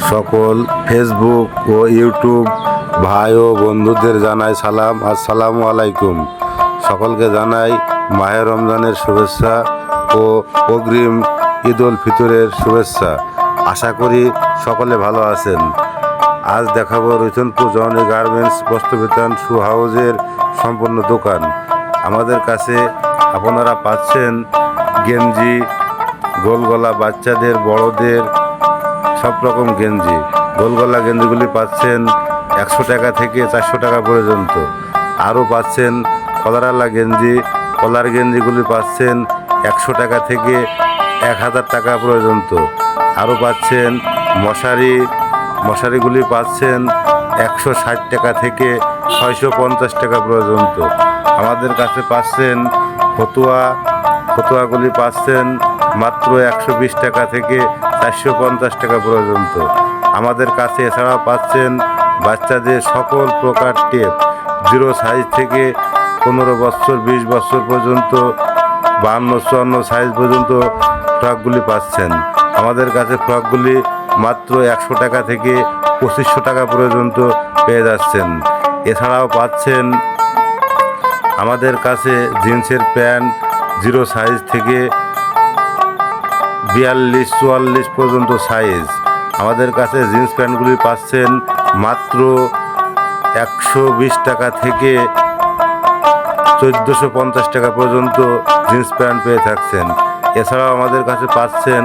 সকল ফেসবুক ও ইউটিউব ভাই ও বন্ধুদের জানাই সালাম, আসসালামু আলাইকুম। সকলকে জানাই মাহে রমজানের শুভেচ্ছা ও অগ্রিম ঈদ উল ফিতরের শুভেচ্ছা। আশা করি সকলে ভালো আছেন। আজ দেখাবো রতনপুর জননী গার্মেন্টস বস্ত্রবিতান শু হাউজের সম্পূর্ণ দোকান। আমাদের কাছে আপনারা পাচ্ছেন গেঞ্জি, গোলগলা বাচ্চাদের, বড়দের সব রকম গেঞ্জি। গোলগলা গেঞ্জিগুলি পাচ্ছেন 100 টাকা থেকে 400 টাকা পর্যন্ত। আরও পাচ্ছেন কলারওয়ালা গেঞ্জি, কলার গেঞ্জিগুলি পাচ্ছেন 100 টাকা থেকে 1000 টাকা পর্যন্ত। আরও পাচ্ছেন মশারিগুলি পাচ্ছেন 160 টাকা থেকে 650 টাকা পর্যন্ত। আমাদের কাছে পাচ্ছেন ফতুয়াগুলি পাচ্ছেন মাত্র 120 টাকা থেকে 450 টাকা পর্যন্ত। আমাদের কাছে এছাড়াও পাচ্ছেন বাচ্চাদের সকল প্রকার টেপ, 0 সাইজ থেকে 15 বছর 20 বছর পর্যন্ত, 52-54 সাইজ পর্যন্ত ফ্রকগুলি পাচ্ছেন। আমাদের কাছে ফ্রকগুলি মাত্র 100 টাকা থেকে 2500 টাকা পর্যন্ত পেয়ে যাচ্ছেন। এছাড়াও পাচ্ছেন আমাদের কাছে জিন্সের প্যান্ট 0 সাইজ থেকে 42-44 পর্যন্ত সাইজ। আমাদের কাছে জিন্স প্যান্টগুলি পাচ্ছেন মাত্র 120 টাকা থেকে 1450 টাকা পর্যন্ত জিন্স প্যান্ট পেয়ে থাকছেন। এছাড়াও আমাদের কাছে পাচ্ছেন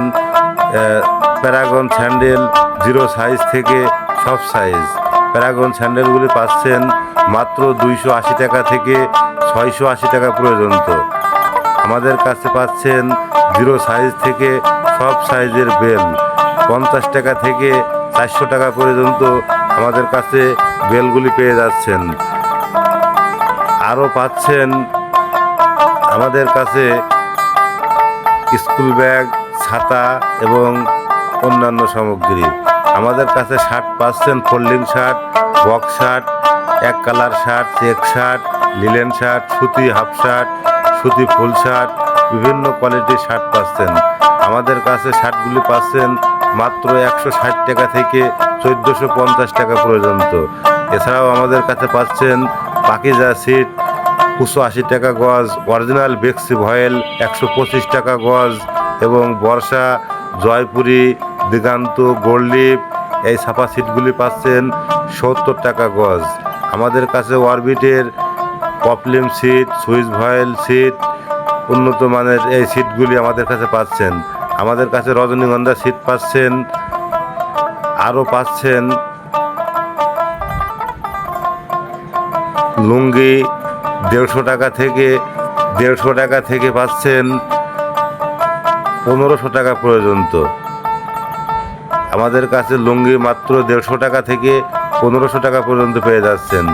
প্যারাগন স্যান্ডেল 0 সাইজ থেকে সব সাইজ। প্যারাগন স্যান্ডেলগুলি পাচ্ছেন মাত্র 280 টাকা থেকে 680 টাকা পর্যন্ত। আমাদের কাছে পাচ্ছেন 0 সাইজ থেকে সব সাইজের বেল, 50 টাকা থেকে 400 টাকা পর্যন্ত আমাদের কাছে বেলগুলি পেয়ে যাচ্ছেন। আরও পাচ্ছেন আমাদের কাছে স্কুল ব্যাগ, ছাতা এবং অন্যান্য সামগ্রী। আমাদের কাছে শার্ট পাচ্ছেন ফোল্ডিং শার্ট, বক্স শার্ট, এক colour shirt, check shirt, linen shirt, সুতি হাফ শার্ট, সুতি ফুল শার্ট, বিভিন্ন কোয়ালিটির শার্ট পাচ্ছেন। আমাদের কাছে শার্টগুলি পাচ্ছেন মাত্র 160 টাকা থেকে 1450 টাকা পর্যন্ত। এছাড়াও আমাদের কাছে পাচ্ছেন পাকিজা সিট 280 টাকা গজ, অরিজিনাল বেক্সি ভয়েল 125 টাকা গজ এবং বর্ষা, জয়পুরি, দিগান্ত, গোল্ডলিপ এই ছাপা সিটগুলি পাচ্ছেন 70 টাকা গজ। আমাদের কাছে অরবিটের পপলিম সিট, সুইস ভয়েল সিট, উন্নত মানের এই সিটগুলি আমাদের কাছে পাচ্ছেন। আমাদের কাছে রজনীগন্ধা সিট পাচ্ছেন। আরও পাচ্ছেন লুঙ্গি 150 টাকা থেকে পাচ্ছেন 1500 টাকা পর্যন্ত। আমাদের কাছে লুঙ্গি মাত্র 150 টাকা থেকে 1500 টাকা পর্যন্ত পেয়ে যাচ্ছেন।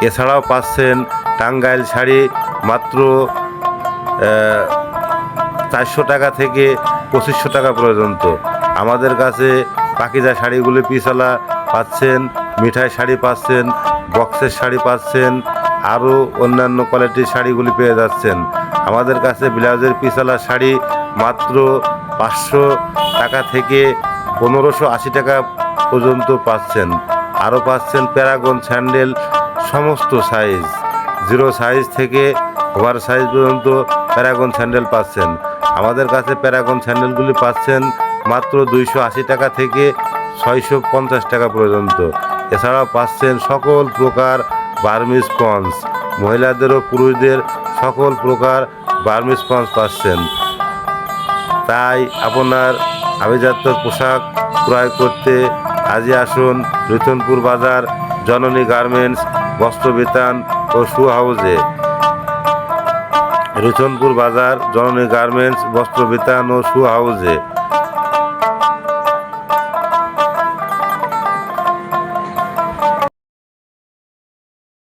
এছাড়াও পাচ্ছেন টাঙ্গাইল শাড়ি মাত্র 400 টাকা থেকে 2500 টাকা পর্যন্ত। আমাদের কাছে পাকিজা শাড়িগুলি পিসওয়ালা পাচ্ছেন, মিঠাই শাড়ি পাচ্ছেন, বক্সের শাড়ি পাচ্ছেন, আরও অন্যান্য কোয়ালিটির শাড়িগুলি পেয়ে যাচ্ছেন। আমাদের কাছে ব্লাউজের পিসওয়ালা শাড়ি মাত্র 500 টাকা থেকে 1580 টাকা পর্যন্ত পাচ্ছেন। আরও পাচ্ছেন প্যারাগন স্যান্ডেল সমস্ত সাইজ, 0 সাইজ থেকে ওভার সাইজ পর্যন্ত প্যারাগন স্যান্ডেল পাচ্ছেন। আমাদের কাছে প্যারাগন স্যান্ডেলগুলি পাচ্ছেন মাত্র 280 টাকা থেকে 650 টাকা পর্যন্ত। এছাড়াও পাচ্ছেন সকল প্রকার বার্মিজ স্পঞ্জ, মহিলাদের ও পুরুষদের সকল প্রকার বার্মিজ স্পঞ্জ পাচ্ছেন। তাই আপনার আভিজাত্য পোশাক ক্রয় করতে আজই আসুন রতনপুর বাজার জননী গার্মেন্টস বস্ত্রবিতান ও শু হাউজে। রতনপুর বাজার জননী গার্মেন্টস বস্ত্রবিতান ও শু হাউজে